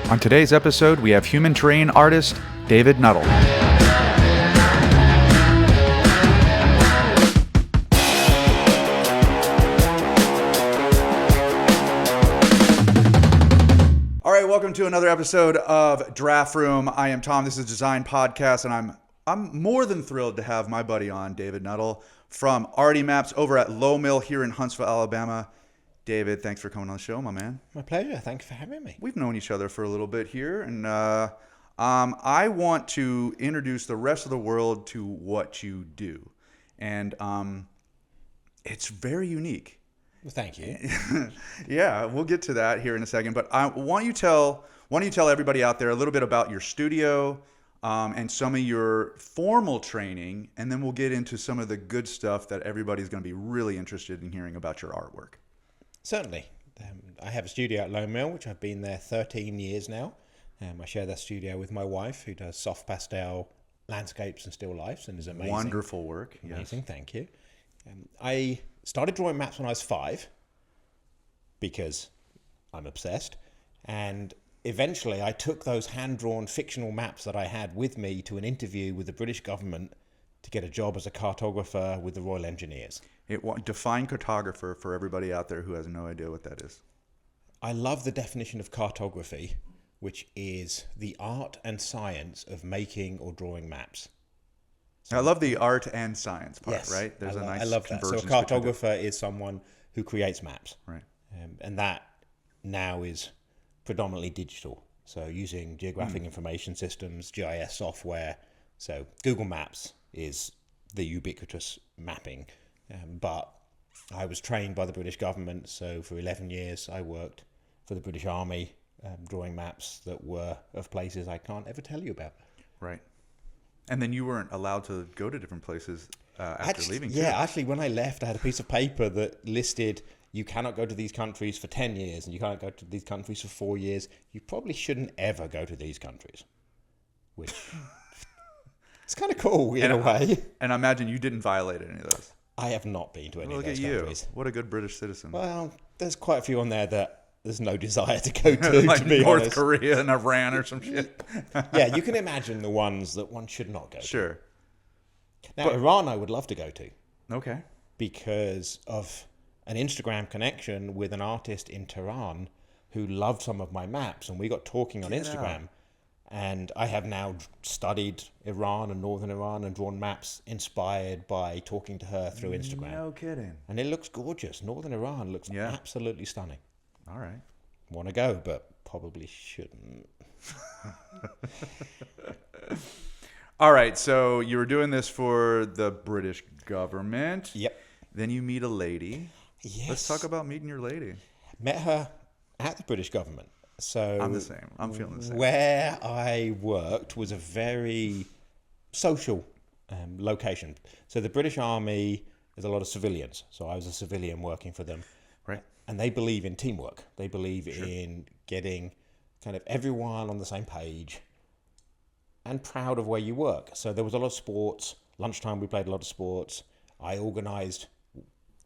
On today's episode, we have human terrain artist David Nuttall. All right, welcome to another episode of Draft Room. I am Tom. This is Design Podcast, and I'm more than thrilled to have my buddy on, David Nuttall from Arty Maps over at Low Mill here in Huntsville, Alabama. David, thanks for coming on the show, my man. My pleasure. Thanks for having me. We've known each other for a little bit here, and I want to introduce the rest of the world to what you do, and it's very unique. Well, thank you. Yeah, we'll get to that here in a second, but I want you to tell everybody out there a little bit about your studio and some of your formal training, and then we'll get into some of the good stuff that everybody's going to be really interested in hearing about your artwork. Certainly. I have a studio at Low Mill, which I've been there 13 years now. I share that studio with my wife, who does soft pastel landscapes and still lifes, and is amazing. Wonderful work. Amazing, yes. Thank you. I started drawing maps when I was 5 because I'm obsessed, and eventually I took those hand-drawn fictional maps that I had with me to an interview with the British government to get a job as a cartographer with the Royal Engineers. Define cartographer for everybody out there who has no idea what that is. I love the definition of cartography, which is the art and science of making or drawing maps. I love the art and science part, yes, right? There's I love that. So a cartographer is someone who creates maps. Right. And that now is predominantly digital. So using geographic information systems, GIS software. So Google Maps is the ubiquitous mapping. But I was trained by the British government, so for 11 years I worked for the British Army, drawing maps that were of places I can't ever tell you about. Right. And then you weren't allowed to go to different places after leaving, too. Yeah, actually, when I left, I had a piece of paper that listed you cannot go to these countries for 10 years and you can't go to these countries for 4 years. You probably shouldn't ever go to these countries, which it's kind of cool in a way. And I imagine you didn't violate any of those. I have not been to any of those countries. Look at you. What a good British citizen. Well, there's quite a few on there that there's no desire to go to, like to be North honest. Korea and Iran or some shit. Yeah, you can imagine the ones that one should not go to. Sure. Now, Iran I would love to go to. Okay. Because of an Instagram connection with an artist in Tehran who loved some of my maps, and we got talking on Instagram. And I have now studied Iran and northern Iran and drawn maps inspired by talking to her through Instagram. No kidding. And it looks gorgeous. Northern Iran looks absolutely stunning. All right. Want to go, but probably shouldn't. All right. So you were doing this for the British government. Yep. Then you meet a lady. Yes. Let's talk about meeting your lady. Met her at the British government. So I'm the same. I'm feeling the same. Where I worked was a very social location. So the British Army is a lot of civilians. So I was a civilian working for them. Right. And they believe in teamwork. They believe in getting kind of everyone on the same page and proud of where you work. So there was a lot of sports. Lunchtime, we played a lot of sports. I organised,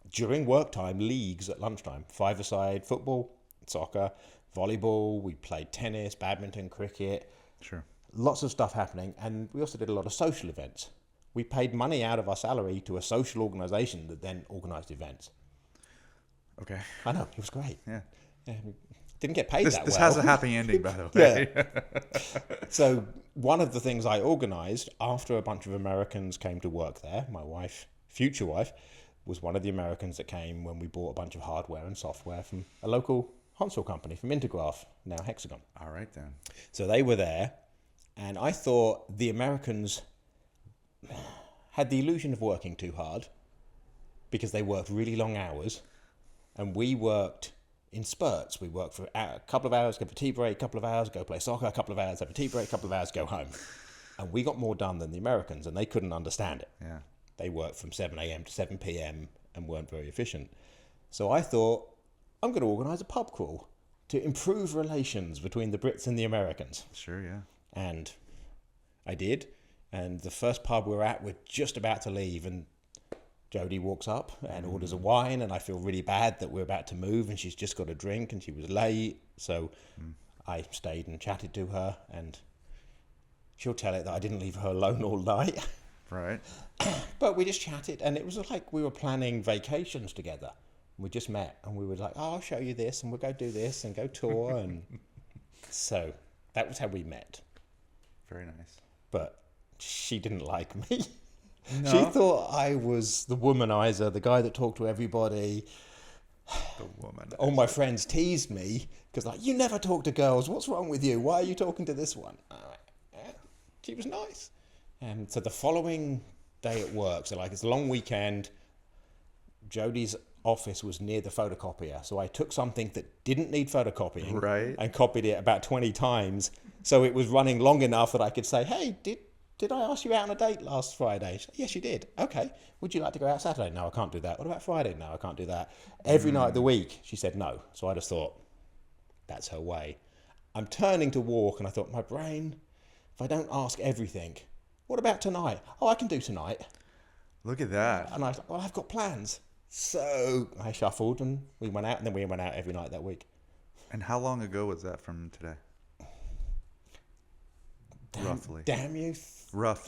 during work time, leagues at lunchtime. 5-a-side football, soccer, volleyball. We played tennis, badminton, cricket. Sure. Lots of stuff happening. And we also did a lot of social events. We paid money out of our salary to a social organisation that then organised events. Okay. I know, it was great. Yeah. Didn't get paid that well. This has a happy ending, by the way. Yeah. So one of the things I organised after a bunch of Americans came to work there, my wife, future wife, was one of the Americans that came when we bought a bunch of hardware and software from a local Huntsville company, from Intergraph, now Hexagon. All right, then. So they were there, and I thought the Americans had the illusion of working too hard because they worked really long hours, and we worked in spurts. We worked for a couple of hours, go for tea break, a couple of hours, go play soccer, a couple of hours, have a tea break, a couple of hours, go home. And we got more done than the Americans, and they couldn't understand it. Yeah. They worked from 7 a.m. to 7 p.m. and weren't very efficient. So I thought, I'm going to organise a pub crawl to improve relations between the Brits and the Americans. Sure, yeah. And I did. And the first pub we were at, we're just about to leave, and Jodie walks up and orders a wine, and I feel really bad that we're about to move and she's just got a drink and she was late. So I stayed and chatted to her, and she'll tell it that I didn't leave her alone all night. Right. But we just chatted, and it was like we were planning vacations together. We just met, and we were like, "Oh, I'll show you this, and we'll go do this, and go tour." And so that was how we met. Very nice. But she didn't like me. No. She thought I was the womanizer, the guy that talked to everybody. The woman. All my friends teased me because, like, you never talk to girls. What's wrong with you? Why are you talking to this one? She was nice. So the following day at work, so like it's a long weekend, Jodie's office was near the photocopier. So I took something that didn't need photocopying Right. and copied it about 20 times. So it was running long enough that I could say, hey, did I ask you out on a date last Friday? She said, yes, you did. Okay. Would you like to go out Saturday? No, I can't do that. What about Friday? No, I can't do that. Every night of the week, she said no. So I just thought, that's her way. I'm turning to walk, and I thought, my brain, if I don't ask everything, what about tonight? Oh, I can do tonight. Look at that. And I was like, well, I've got plans. So I shuffled, and we went out, and then we went out every night that week. And how long ago was that from today? Roughly. Damn you. Rough.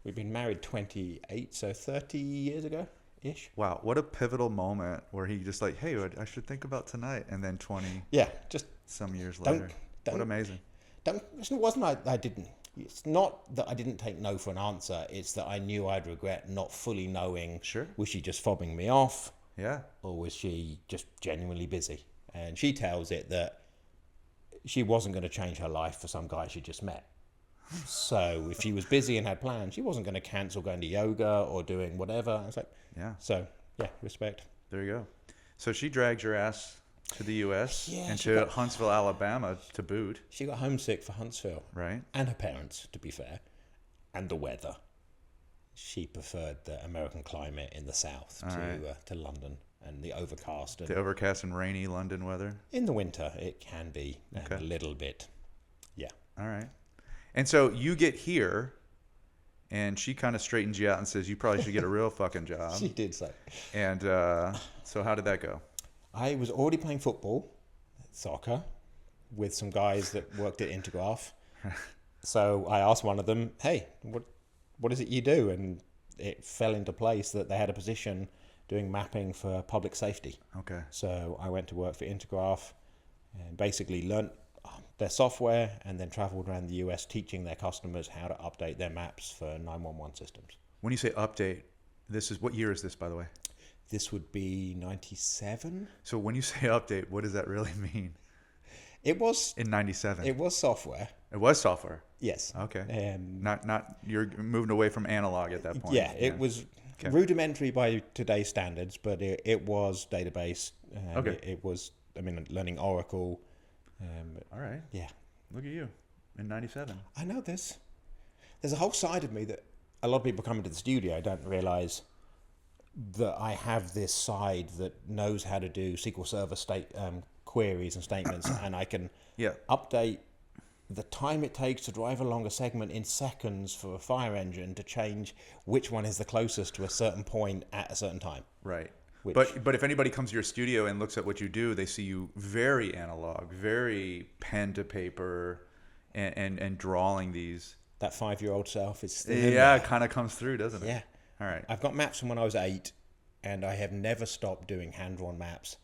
We've been married 28, so 30 years ago-ish. Wow, what a pivotal moment where he just like, hey, I should think about tonight, and then 20 Yeah, just some years don't- later. don't- What amazing. it wasn't I didn't. It's not that I didn't take no for an answer. It's that I knew I'd regret not fully knowing. Sure. Was she just fobbing me off, Yeah. or was she just genuinely busy? And she tells it that she wasn't going to change her life for some guy she just met. So if she was busy and had plans, she wasn't going to cancel going to yoga or doing whatever. I was like, Yeah. so yeah, respect. There you go. So she dragged your ass to the U.S. Yeah, and she to got- Huntsville, Alabama to boot, She got homesick for Huntsville. right? And her parents, to be fair, and the weather. She preferred the American climate in the south to London and the overcast. And The overcast and rainy London weather. in the winter, it can be Okay. a little bit. Yeah. All right. And so you get here, and she kind of straightens you out and says, you probably should get a real fucking job. She did so. And so how did that go? I was already playing football, soccer, with some guys that worked at Intergraph. So I asked one of them, hey, what is it you do? And it fell into place that they had a position doing mapping for public safety. Okay. So I went to work for Intergraph and basically learnt their software and then travelled around the US teaching their customers how to update their maps for 911 systems. When you say update, what year is this, by the way? This would be 97. So when you say update, what does that really mean? It was In 97. it was software. It was software. Yes. Okay. Not you're moving away from analog at that point. Yeah, it was Okay. rudimentary by today's standards, but it was database. Okay. It was, learning Oracle. All right. Yeah. Look at you in 97. I know this. There's a whole side of me that a lot of people coming to the studio don't realize that I have this side that knows how to do SQL Server queries and statements, and I can Yeah. update the time it takes to drive along a segment in seconds for a fire engine to change which one is the closest to a certain point at a certain time. Right. Which- But if anybody comes to your studio and looks at what you do, they see you very analog, very pen to paper, and drawing these. That 5-year-old self is still in Yeah, there. it kind of comes through, doesn't it? Yeah. All right. I've got maps from when I was 8, and I have never stopped doing hand-drawn maps,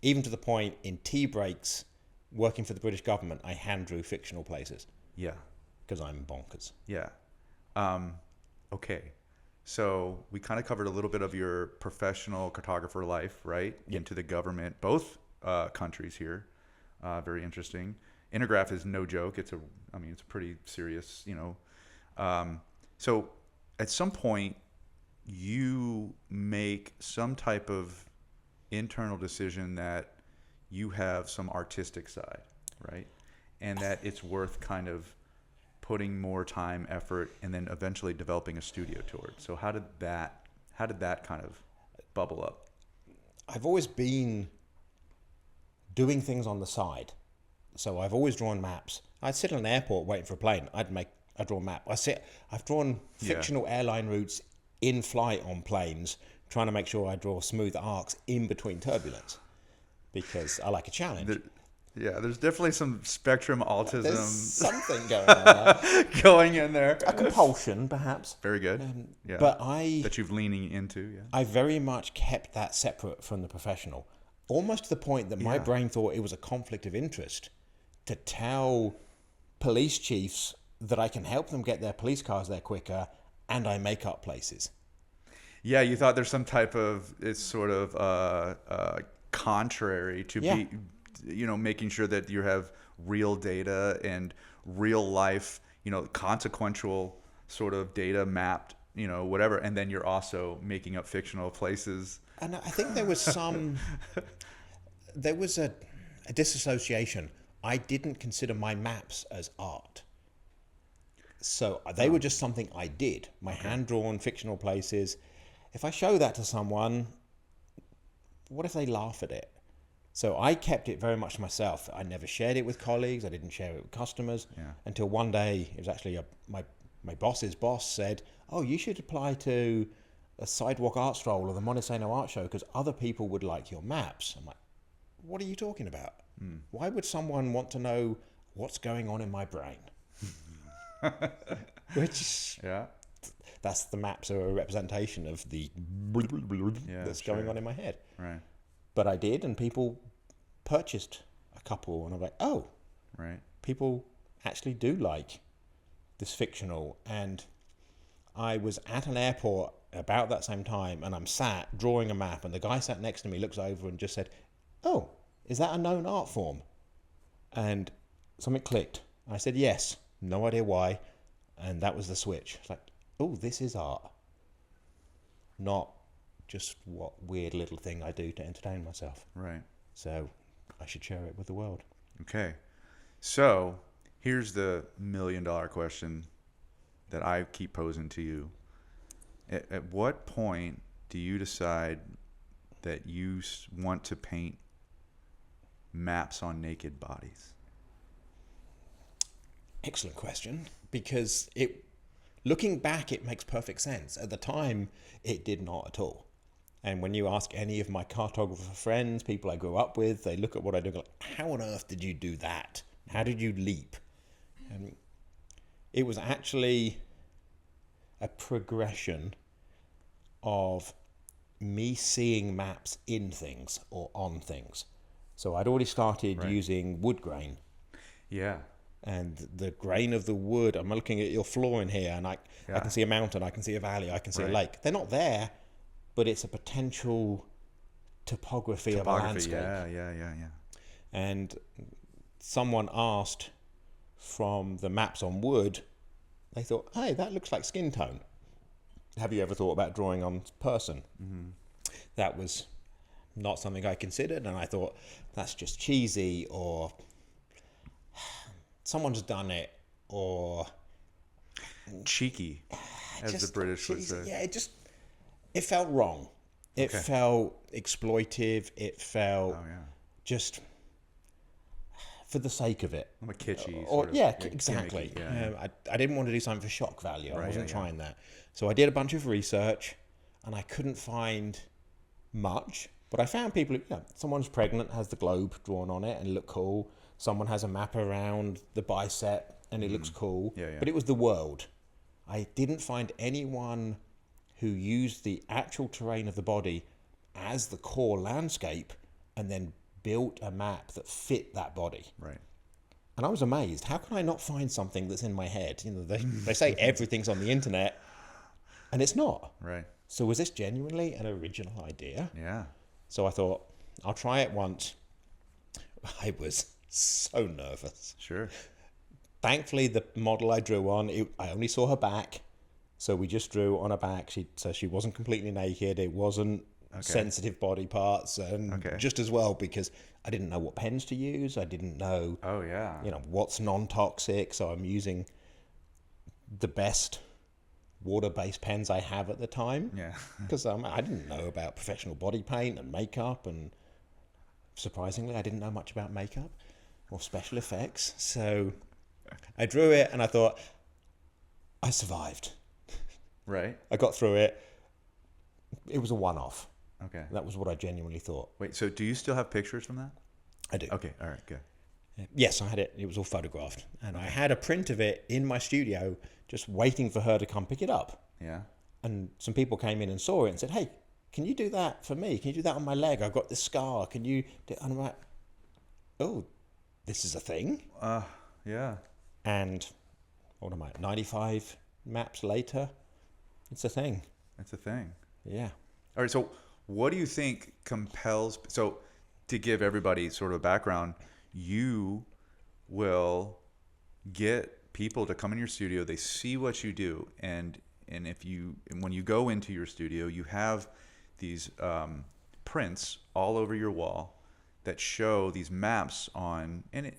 even to the point in tea breaks, working for the British government, I hand-drew fictional places Yeah. because I'm bonkers. Yeah. Okay. So we kind of covered a little bit of your professional cartographer life, right? Into the government, both countries here. Very interesting. Intergraph is no joke. It's a pretty serious, So at some point, you make some type of internal decision that you have some artistic side, right? And that it's worth kind of putting more time, effort, and then eventually developing a studio toward. So how did that kind of bubble up? I've always been doing things on the side. So I've always drawn maps. I'd sit in an airport waiting for a plane. I'd draw a map. I've drawn fictional airline routes in flight on planes, trying to make sure I draw smooth arcs in between turbulence because I like a challenge. Yeah, there's definitely some spectrum There's autism something going on there. going in there. A compulsion, perhaps. Very good. Yeah. But that you've leaning into. Yeah. I very much kept that separate from the professional, almost to the point that my brain thought it was a conflict of interest to tell police chiefs that I can help them get their police cars there quicker, and I make up places. Yeah, you thought there's some type of it's sort of contrary to be, making sure that you have real data and real life, consequential sort of data mapped, whatever, and then you're also making up fictional places. And I think there was a disassociation. I didn't consider my maps as art. So they were just something I did. My hand-drawn fictional places. If I show that to someone, what if they laugh at it? So I kept it very much to myself. I never shared it with colleagues. I didn't share it with customers until one day, it was actually my boss's boss said, "Oh, you should apply to a Sidewalk Art Stroll or the Montesano Art Show because other people would like your maps." I'm like, what are you talking about? Why would someone want to know what's going on in my brain? Which, that's the maps are a representation of the that's going on in my head. Right. But I did, and people purchased a couple, and I'm like, oh, right. People actually do like this fictional. And I was at an airport about that same time, and I'm sat drawing a map, and the guy sat next to me looks over and just said, "Oh, is that a known art form?" And something clicked. I said, "Yes." No idea why. And that was the switch. It's like, oh, this is art. Not just what weird little thing I do to entertain myself. Right. So I should share it with the world. Okay. So here's the $1 million question that I keep posing to you. At what point do you decide that you want to paint maps on naked bodies? Excellent question, because looking back, it makes perfect sense. At the time, it did not at all. And when you ask any of my cartographer friends, people I grew up with, they look at what I do and go, how on earth did you do that? How did you leap? And it was actually a progression of me seeing maps in things or on things. So I'd already started using wood grain. Yeah. And the grain of the wood, I'm looking at your floor in here, and I can see a mountain, I can see a valley, I can see a lake. They're not there, but it's a potential topography of a landscape. Yeah. And someone asked from the maps on wood, they thought, hey, that looks like skin tone. Have you ever thought about drawing on person? Mm-hmm. That was not something I considered, and I thought, that's just cheesy, or someone's done it, or cheeky, as the British would say. Yeah, it felt wrong. It felt exploitive. It felt just for the sake of it. I'm a kitschy. Exactly. Yeah. I didn't want to do something for shock value. I wasn't trying that. So I did a bunch of research, and I couldn't find much. But I found people, someone's pregnant, has the globe drawn on it and look cool. Someone has a map around the bicep and it looks cool. Yeah. But it was the world. I didn't find anyone who used the actual terrain of the body as the core landscape and then built a map that fit that body. Right. And I was amazed. How can I not find something that's in my head? They say everything's on the internet, and it's not. Right. So was this genuinely an original idea? Yeah. So I thought, I'll try it once. I was so nervous. Sure. Thankfully, the model I drew on, I only saw her back. So we just drew on her back. She wasn't completely naked. It wasn't sensitive body parts. And just as well, because I didn't know what pens to use. I didn't know, what's non-toxic. So I'm using the best water-based pens I have at the time. Yeah. Because I didn't know about professional body paint and makeup, and surprisingly, I didn't know much about makeup or special effects. So I drew it, and I thought, I survived. Right. I got through it. It was a one-off. Okay. That was what I genuinely thought. Wait, so do you still have pictures from that? I do. Okay, all right, good. Yes, I had it. It was all photographed. And I had a print of it in my studio just waiting for her to come pick it up. Yeah. And some people came in and saw it and said, hey, can you do that for me? Can you do that on my leg? I've got this scar. Can you do? And I'm like, oh, this is a thing? Yeah. And what am I, 95 maps later? It's a thing. It's a thing. Yeah. All right. So what do you think compels, so to give everybody sort of a background, you will get people to come in your studio, they see what you do, and when you go into your studio, you have these prints all over your wall that show these maps on, and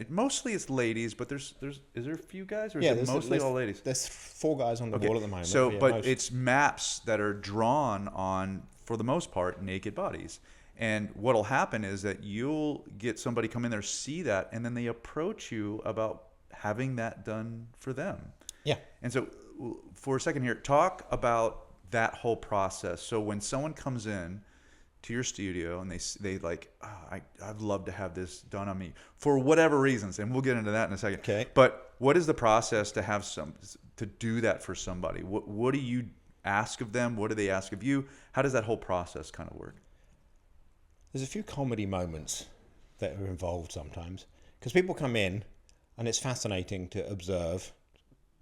mostly it's ladies, but is there a few guys, or is it mostly all ladies? There's 4 guys on the wall at the moment. So, yeah, but it's maps that are drawn on, for the most part, naked bodies. And what'll happen is that you'll get somebody come in there, see that, and then they approach you about having that done for them. Yeah. And so, for a second here, talk about that whole process. So when someone comes in to your studio and they like, I'd love to have this done on me for whatever reasons, and we'll get into that in a second. Okay. But what is the process to do that for somebody? What do you ask of them? What do they ask of you? How does that whole process kind of work? There's a few comedy moments that are involved sometimes, because people come in and it's fascinating to observe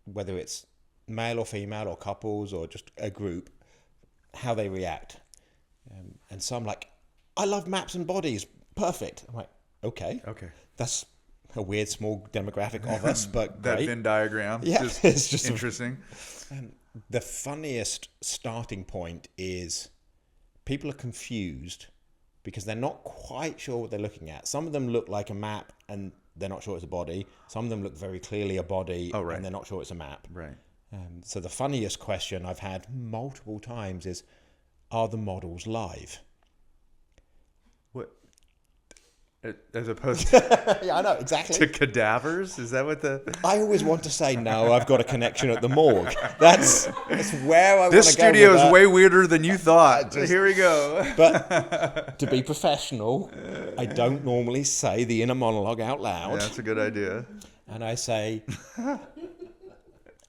whether it's male or female or couples or just a group, how they react. And some like, I love maps and bodies, perfect. I'm like, okay. That's a weird small demographic of us, but that great. Venn diagram, Yeah, it's just interesting. The funniest starting point is people are confused because they're not quite sure what they're looking at. Some of them look like a map and they're not sure it's a body. Some of them look very clearly a body and they're not sure it's a map. Right. So the funniest question I've had multiple times is, are the models live? What? As opposed to, Yeah, I know, exactly. to cadavers? Is that what the... I always want to say, no, I've got a connection at the morgue. That's where I want to go. This studio is way weirder than you thought. Here we go. But to be professional, I don't normally say the inner monologue out loud. Yeah, that's a good idea. And I say,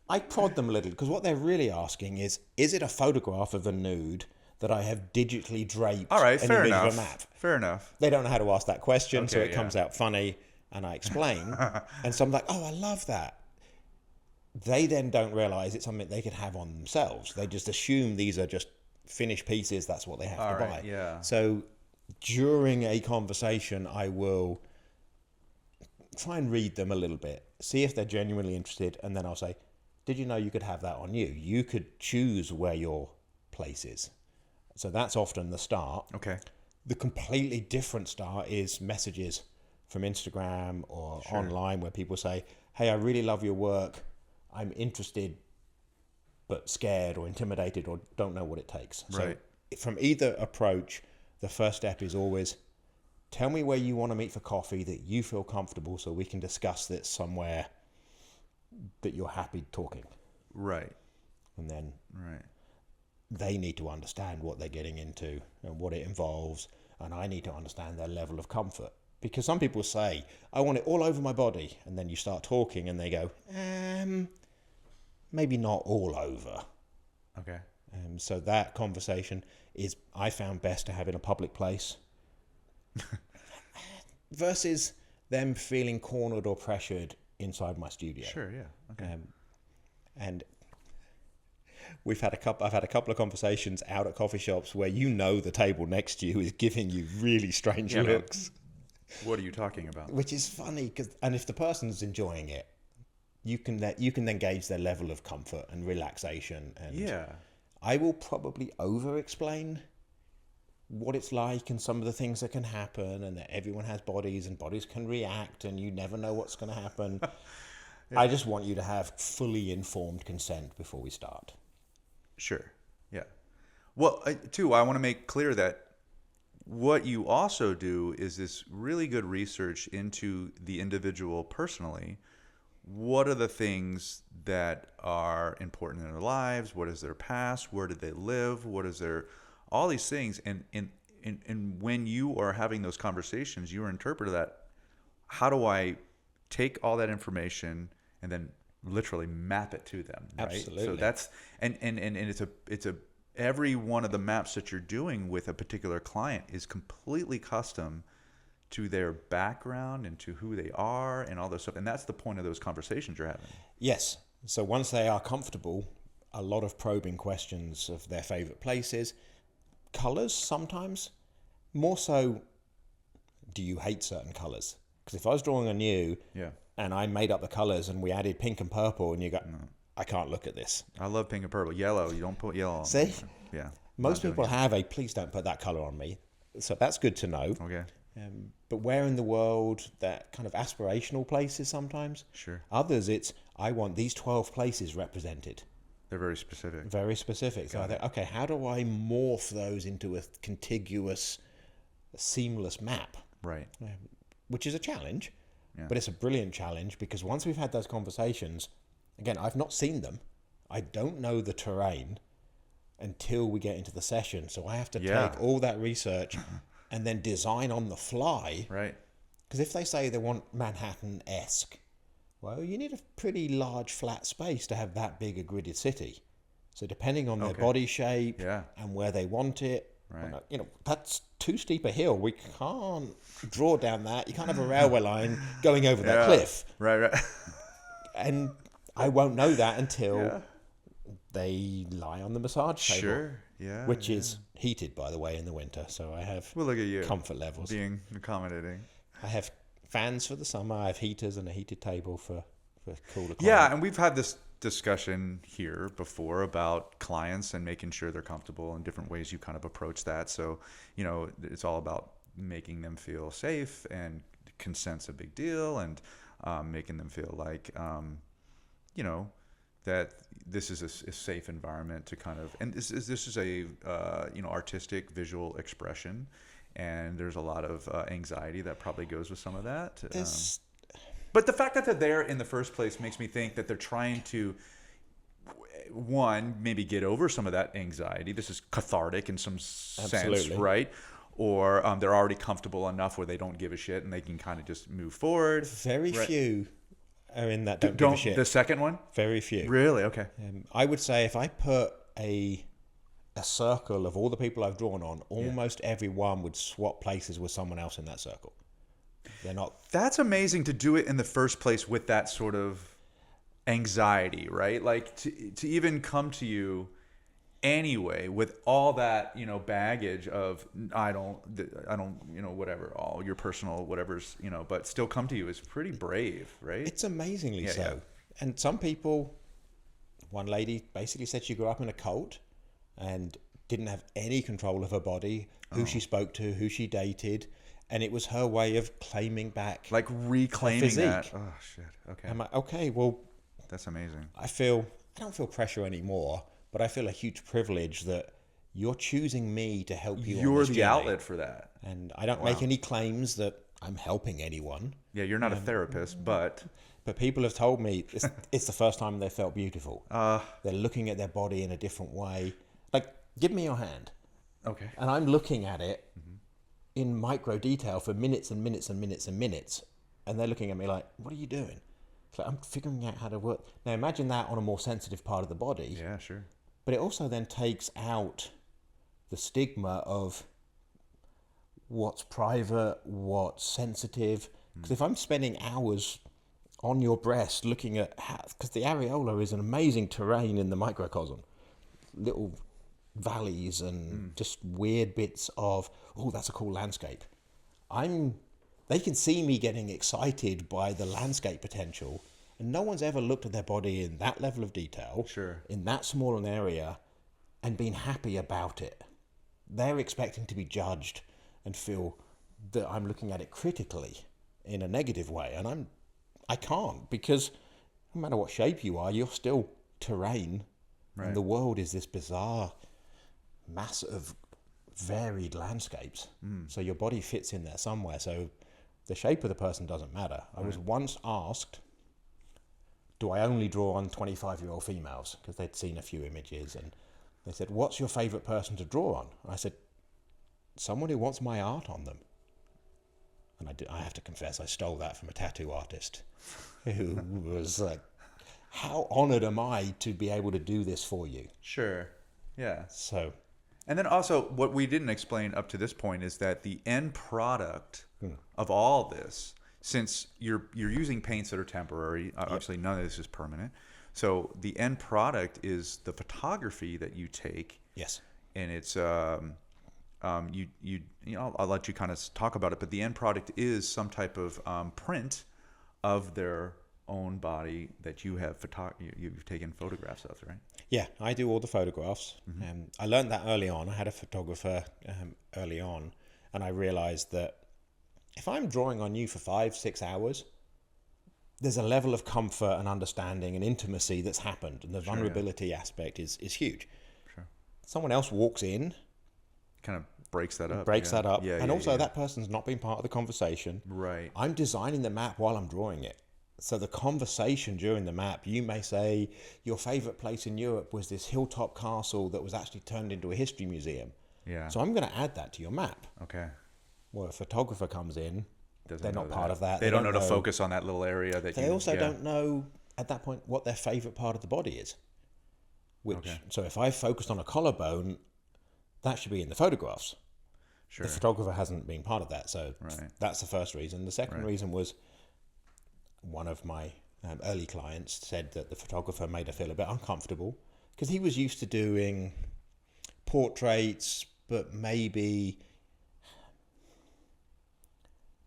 I prod them a little, because what they're really asking is it a photograph of a nude that I have digitally draped All right, in fair the middle enough. of a map? Fair enough. They don't know how to ask that question, so Okay, it comes out funny, and I explain. And so I'm like, oh, I love that. They then don't realize it's something they could have on themselves. They just assume these are just finished pieces. That's what they have to buy. Yeah. So during a conversation, I will try and read them a little bit, see if they're genuinely interested, and then I'll say, did you know you could have that on you? You could choose where your place is. So that's often the start. Okay. The completely different start is messages from Instagram or online where people say, hey, I really love your work. I'm interested, but scared or intimidated or don't know what it takes. Right. So from either approach, the first step is always, tell me where you want to meet for coffee that you feel comfortable so we can discuss this somewhere that you're happy talking. Right. And then Right. they need to understand what they're getting into and what it involves, and I need to understand their level of comfort. Because some people say, I want it all over my body, and then you start talking and they go, maybe not all over. Okay. So that conversation is, I found, best to have in a public place versus them feeling cornered or pressured inside my studio. Sure, yeah. Okay. And I've had a couple of conversations out at coffee shops where the table next to you is giving you really strange looks. What are you talking about? Which is funny, and if the person's enjoying it, you can then gauge their level of comfort and relaxation. And I will probably over-explain what it's like and some of the things that can happen, and that everyone has bodies and bodies can react and you never know what's going to happen. I just want you to have fully informed consent before we start. Sure. Yeah. Well, I want to make clear that what you also do is this really good research into the individual personally. What are the things that are important in their lives? What is their past? Where did they live? What is their... all these things. And when you are having those conversations, you are interpreting that. how do I take all that information and then literally map it to them, right? Absolutely. So that's and it's a every one of the maps that you're doing with a particular client is completely custom to their background and to who they are and all those stuff. And that's the point of those conversations you're having. Yes. So once they are comfortable, a lot of probing questions of their favorite places, colors sometimes, more so, do you hate certain colors? Because if I was drawing on you Yeah. and I made up the colors and we added pink and purple and you go, I can't look at this. I love pink and purple. Yellow, you don't put yellow on. See? Yeah. Most people have a, please don't put that color on me. So that's good to know. Okay. But where in the world, that kind of aspirational places sometimes. Sure. Others, it's, I want these 12 places represented. They're very specific. Very specific. So I think, okay, how do I morph those into a contiguous, seamless map? Right. Which is a challenge, Yeah. but it's a brilliant challenge because once we've had those conversations, again, I've not seen them. I don't know the terrain until we get into the session. So I have to take all that research and then design on the fly. Right. Because if they say they want Manhattan-esque, well, you need a pretty large flat space to have that big a gridded city. So depending on their body shape and where they want it, Right. you know, that's too steep a hill. We can't draw down that. You can't have a railway line going over that cliff. Right. And I won't know that until they lie on the massage table. Sure. Yeah. Which is heated, by the way, in the winter. So I have Well, look at you. comfort levels. Being accommodating. I have fans for the summer. I have heaters and a heated table for cooler climate. Yeah, and we've had this discussion here before about clients and making sure they're comfortable and different ways you kind of approach that. So, you know, it's all about making them feel safe, and consent's a big deal, and making them feel like, you know, that this is a safe environment to kind of, and this is a you know, artistic visual expression, and there's a lot of anxiety that probably goes with some of that. But the fact that they're there in the first place makes me think that they're trying to, one, maybe get over some of that anxiety. This is cathartic in some sense, right? Or they're already comfortable enough where they don't give a shit and they can kind of just move forward. Very few are in that don't give a shit. The second one? Very few. Really? Okay. I would say if I put a circle of all the people I've drawn on, almost everyone would swap places with someone else in that circle. They're not. That's amazing to do it in the first place with that sort of anxiety, right? Like to even come to you anyway with all that, you know, baggage of I don't, you know, whatever, all your personal whatever's, you know, but still come to you is pretty brave, right? It's amazingly so. And some people, one lady basically said she grew up in a cult and didn't have any control of her body, who she spoke to, who she dated. And it was her way of claiming back, like reclaiming that. Oh shit. Okay. I'm like, okay, well, that's amazing. I don't feel pressure anymore, but I feel a huge privilege that you're choosing me to help you. You're on this the journey. outlet for that. And I don't make any claims that I'm helping anyone. Yeah, you're not a therapist, but people have told me it's the first time they felt beautiful. They're looking at their body in a different way. Like, give me your hand. Okay. And I'm looking at it in micro detail for minutes and minutes and minutes and minutes. And they're looking at me like, what are you doing? It's like, I'm figuring out how to work. Now imagine that on a more sensitive part of the body. Yeah, sure. But it also then takes out the stigma of what's private, what's sensitive. Because if I'm spending hours on your breast looking at how, because the areola is an amazing terrain in the microcosm, little valleys and just weird bits of, oh, that's a cool landscape. They can see me getting excited by the landscape potential, and no one's ever looked at their body in that level of detail, in that small an area, and been happy about it. They're expecting to be judged and feel that I'm looking at it critically in a negative way, and I can't, because no matter what shape you are, you're still terrain, and the world is this bizarre mass of varied landscapes. So your body fits in there somewhere. So the shape of the person doesn't matter. I was once asked, do I only draw on 25-year-old females? Because they'd seen a few images, and they said, what's your favorite person to draw on? I said, someone who wants my art on them. And I have to confess, I stole that from a tattoo artist who was like, how honored am I to be able to do this for you? Sure. Yeah. So, And then also, what we didn't explain up to this point is that the end product of all this, since you're using paints that are temporary, obviously none of this is permanent. So the end product is the photography that you take, yes. and it's I'll let you kind of talk about it, but the end product is some type of print of their own body that you have you've taken photographs of, right? Yeah, I do all the photographs. I learned that early on. I had a photographer early on, and I realized that if I'm drawing on you for 5-6 hours, there's a level of comfort and understanding and intimacy that's happened, and the vulnerability aspect is huge. Sure. Someone else walks in, kind of breaks that up. and also that person's not been part of the conversation. Right. I'm designing the map while I'm drawing it. So the conversation during the map, you may say your favorite place in Europe was this hilltop castle that was actually turned into a history museum. Yeah. So I'm going to add that to your map. Okay. Well, a photographer comes in, they're not part of that. They don't know to focus on that little area that they also don't know at that point what their favorite part of the body is. So if I focused on a collarbone, that should be in the photographs. Sure. The photographer hasn't been part of that, so that's the first reason. The second reason was one of my early clients said that the photographer made her feel a bit uncomfortable because he was used to doing portraits, but maybe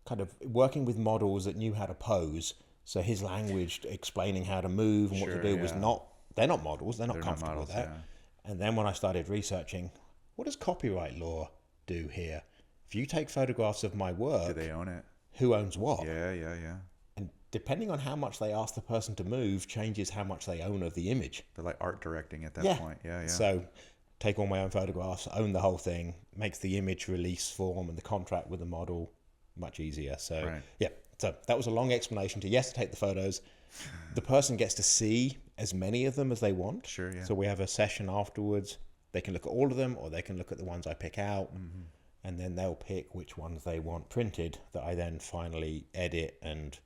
kind of working with models that knew how to pose. So his language explaining how to move and what to do was they're not models, they're not comfortable with that. Yeah. And then when I started researching, what does copyright law do here? If you take photographs of my work, do they own it? Who owns what? Yeah. And depending on how much they ask the person to move changes how much they own of the image. They're like art directing at that point. Yeah. So take all my own photographs, own the whole thing, makes the image release form and the contract with the model much easier. So so that was a long explanation to take the photos. The person gets to see as many of them as they want. Sure, yeah. So we have a session afterwards. They can look at all of them, or they can look at the ones I pick out, and then they'll pick which ones they want printed that I then finally edit. And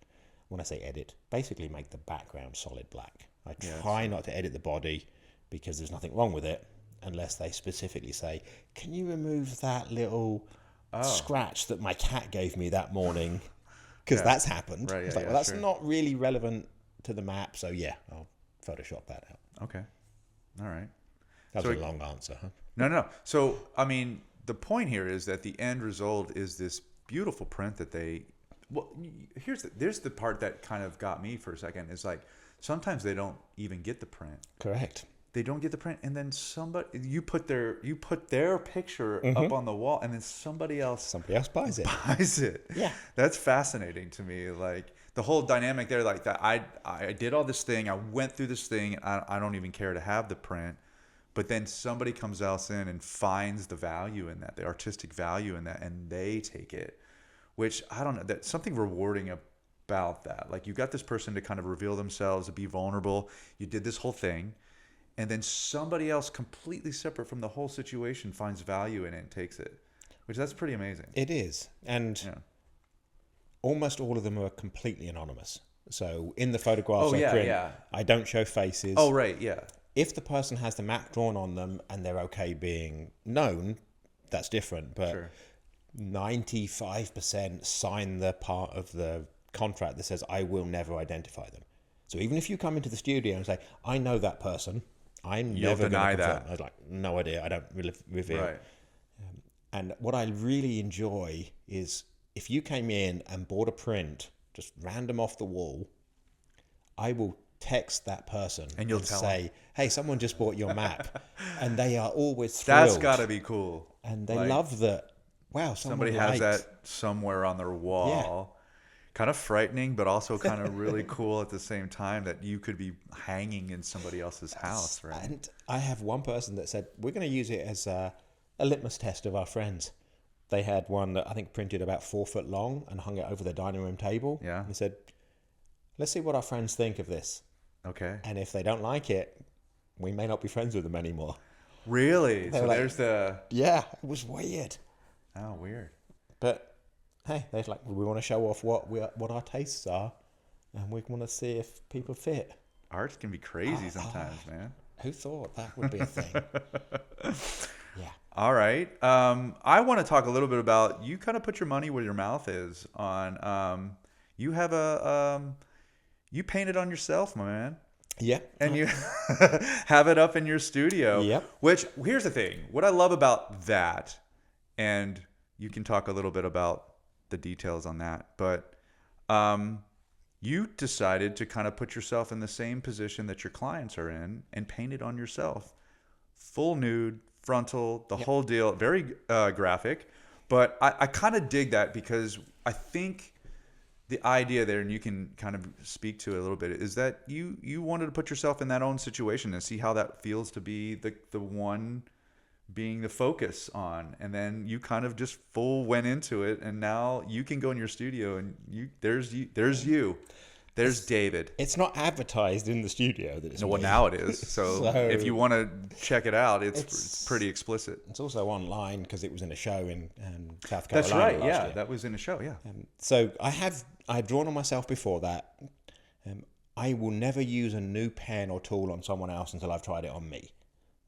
when I say edit, basically make the background solid black. I try not to edit the body because there's nothing wrong with it unless they specifically say, can you remove that little scratch that my cat gave me that morning? Because that's happened. Right, it's like, well, that's not really relevant to the map, so I'll Photoshop that out. Okay. All right. That was a long answer, huh? No. So, I mean, the point here is that the end result is this beautiful print that they... Well, there's the part that kind of got me for a second. Is like, sometimes they don't even get the print. Correct. They don't get the print, and then you put their picture up on the wall, and then somebody else buys it. Yeah, that's fascinating to me. Like the whole dynamic there, like that. I did all this thing. I went through this thing. I don't even care to have the print, but then somebody comes else in and finds the value in that, the artistic value in that, and they take it. Which I don't know. That's something rewarding about that. Like you got this person to kind of reveal themselves, to be vulnerable. You did this whole thing. And then somebody else completely separate from the whole situation finds value in it and takes it, which that's pretty amazing. It is. And almost all of them are completely anonymous. So in the photographs I print, I don't show faces. Oh, right, yeah. If the person has the map drawn on them and they're okay being known, that's different. But 95% sign the part of the contract that says, I will never identify them. So even if you come into the studio and say, I know that person, I'm never going to confirm. I was like, no idea. I don't really reveal. Right. And what I really enjoy is if you came in and bought a print, just random off the wall, I will text that person and say, hey, someone just bought your map. And they are always thrilled. That's got to be cool. And they love that, wow, somebody has that somewhere on their wall. Kind of frightening, but also kind of really cool at the same time that you could be hanging in somebody else's house, right? And I have one person that said, we're going to use it as a litmus test of our friends. They had one that I think printed about 4 foot long and hung it over the dining room table. Yeah. And said, let's see what our friends think of this. Okay. And if they don't like it, we may not be friends with them anymore. Really? So like, there's the... Yeah, it was weird. Oh, weird. But hey, they're like, we want to show off what our tastes are, and we want to see if people fit. Art can be crazy sometimes, man. Who thought that would be a thing? Yeah. All right. I want to talk a little bit about, you kind of put your money where your mouth is on, you have you painted on yourself, my man. Yep. And you have it up in your studio. Yep. Which, here's the thing. What I love about that, and you can talk a little bit about the details on that, but you decided to kind of put yourself in the same position that your clients are in and paint it on yourself. Full nude, frontal, the whole deal. Very graphic. But I kind of dig that, because I think the idea there, and you can kind of speak to it a little bit, is that you wanted to put yourself in that own situation and see how that feels to be the one being the focus on, and then you kind of just full went into it, and now you can go in your studio and there's David. It's not advertised in the studio that it's No, well, me. now it is. So, So- if you want to check it out, it's pretty explicit. It's also online because it was in a show in South Carolina. That's right. last Yeah, year. that was in a show. Yeah. So I've drawn on myself before that. I will never use a new pen or tool on someone else until I've tried it on me.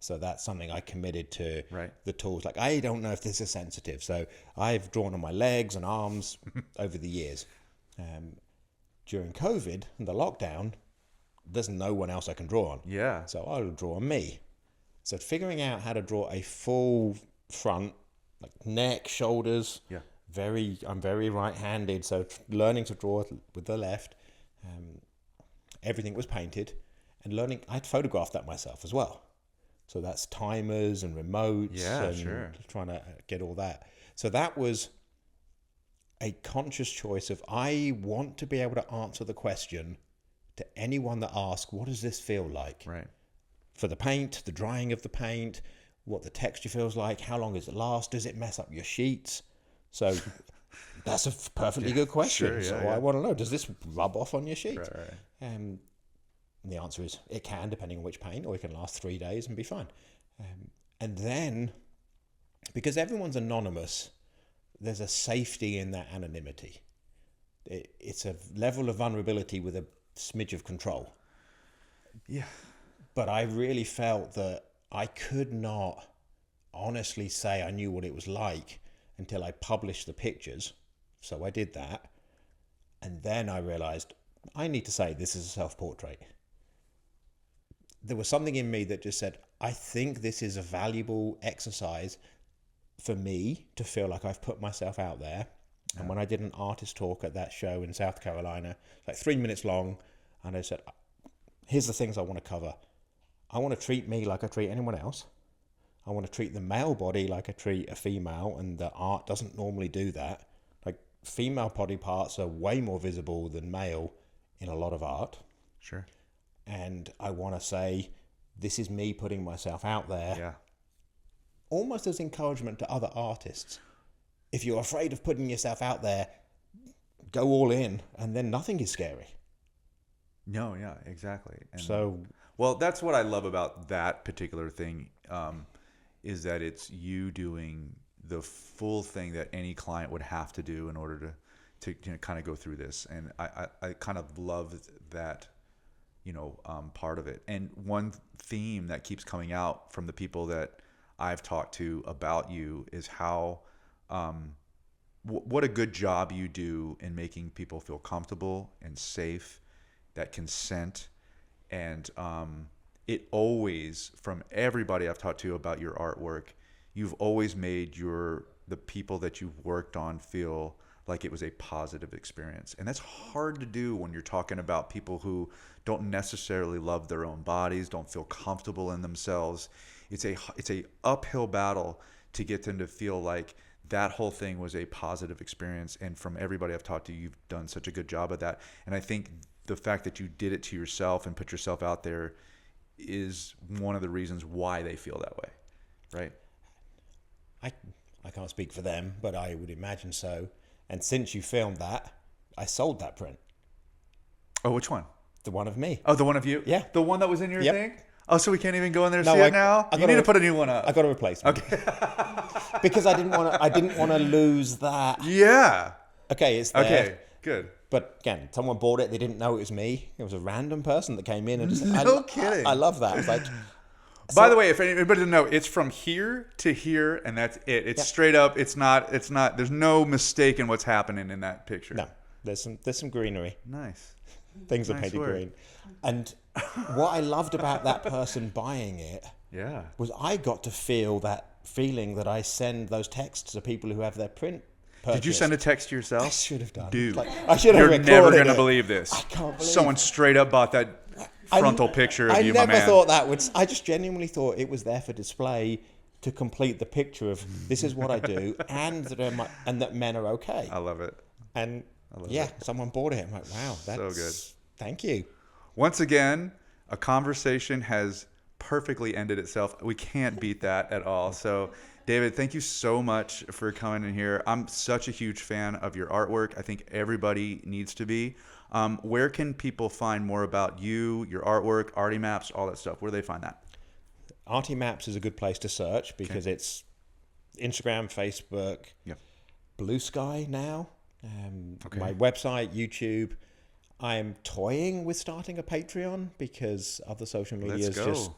So that's something I committed to. Right. The tools. Like, I don't know if this is sensitive. So I've drawn on my legs and arms over the years. During COVID and the lockdown, there's no one else I can draw on. Yeah. So I'll draw on me. So figuring out how to draw a full front, like neck, shoulders. Yeah. I'm very right-handed, so learning to draw with the left. Everything was painted, and I'd photographed that myself as well. So that's timers and remotes. Yeah, and sure. Trying to get all that. So that was a conscious choice of, I want to be able to answer the question to anyone that asks, what does this feel like? Right. For the paint, the drying of the paint, what the texture feels like, how long does it last, does it mess up your sheets? So that's a perfectly good question. Sure, yeah, So yeah. I want to know, does this rub off on your sheet? Right. And the answer is it can, depending on which paint, or it can last 3 days and be fine. And then, because everyone's anonymous, there's a safety in that anonymity. It's a level of vulnerability with a smidge of control. Yeah. But I really felt that I could not honestly say I knew what it was like until I published the pictures. So I did that. And then I realized I need to say this is a self-portrait. There was something in me that just said, I think this is a valuable exercise for me to feel like I've put myself out there. And when I did an artist talk at that show in South Carolina, like 3 minutes long, and I said, here's the things I want to cover. I want to treat me like I treat anyone else. I want to treat the male body like I treat a female, and the art doesn't normally do that. Like, female body parts are way more visible than male in a lot of art. Sure. And I want to say, this is me putting myself out there. Yeah. Almost as encouragement to other artists. If you're afraid of putting yourself out there, go all in, and then nothing is scary. No, yeah, exactly. And So, well, that's what I love about that particular thing, is that it's you doing the full thing that any client would have to do in order to kind of go through this. And I kind of love that, part of it. And one theme that keeps coming out from the people that I've talked to about you is how, what a good job you do in making people feel comfortable and safe, that consent. And it always, from everybody I've talked to about your artwork, you've always made the people that you've worked on feel like it was a positive experience. And that's hard to do when you're talking about people who don't necessarily love their own bodies, don't feel comfortable in themselves. It's a uphill battle to get them to feel like that whole thing was a positive experience. And from everybody I've talked to, you've done such a good job of that. And I think the fact that you did it to yourself and put yourself out there is one of the reasons why they feel that way, right? I can't speak for them, but I would imagine so. And since you filmed that, I sold that print. Oh, which one? The one of me. Oh, the one of you? Yeah. The one that was in your Yep. thing? Oh, so we can't even go in there and No, see it now? I You need to put a new one up. I got a replacement. Okay. Because I didn't want to lose that. Yeah. okay, it's there. Okay, good. But again, someone bought it. They didn't know it was me. It was a random person that came in and just. No kidding. I love that. It's like. By the way, if anybody didn't know, it's from here to here, and that's it. It's straight up. It's not. There's no mistake in what's happening in that picture. No, there's some greenery. Nice. Things are Nice painted work. green. And what I loved about that person buying it Yeah. was I got to feel that feeling that I send those texts to people who have their print purchased. Did you send a text to yourself? I should have done. Dude, I should have you're never recorded gonna it. believe this. I can't believe Someone straight up bought that frontal picture of you, my I never man. thought that would. I just genuinely thought it was there for display to complete the picture of this is what I do and that men are okay. I love it. And it. someone bought it. I'm like, wow, that's So good. Thank you. Once again, a conversation has perfectly ended itself. We can't beat that at all. So, David, thank you so much for coming in here. I'm such a huge fan of your artwork. I think everybody needs to be. Where can people find more about you, your artwork, Artie Maps, all that stuff? Where do they find that? Artie Maps is a good place to search because it's Instagram, Facebook, Blue Sky now. My website, YouTube. I'm toying with starting a Patreon because other social media is just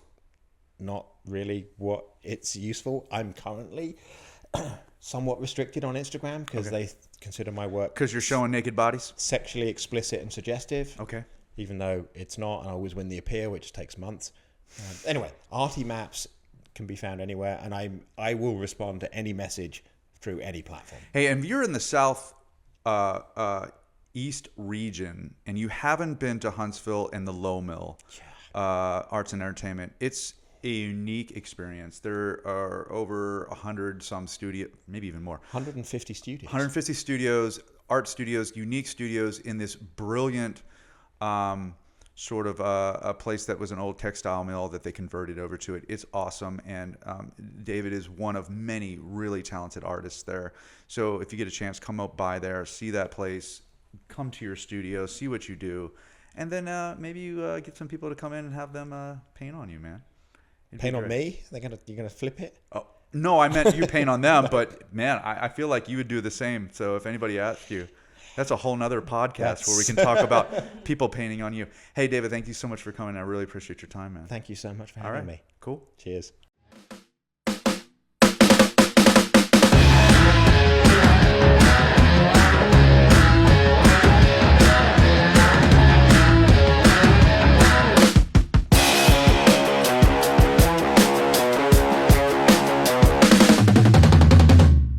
not really what it's useful. I'm currently somewhat restricted on Instagram because they consider my work Because you're showing naked bodies? sexually explicit and suggestive. Okay. Even though it's not, and I always win the appeal, which takes months. Anyway, Artie Maps can be found anywhere, and I will respond to any message through any platform. Hey, and if you're in the South East region and you haven't been to Huntsville and the Low Mill Arts and Entertainment, it's a unique experience. There are over 100 some studio, maybe even more. 150 studios. 150 studios, art studios, unique studios in this brilliant sort of a place that was an old textile mill that they converted over to it. It's awesome, and David is one of many really talented artists there. So if you get a chance, come up by there, see that place, come to your studio, see what you do, and then maybe you get some people to come in and have them paint on you, man. Paint on me? You're gonna flip it? Oh, no, I meant you paint on them, but man, I feel like you would do the same. So if anybody asked you, that's a whole nother podcast where we can talk about people painting on you. Hey, David, thank you so much for coming. I really appreciate your time, man. Thank you so much for having me. Cool. Cheers.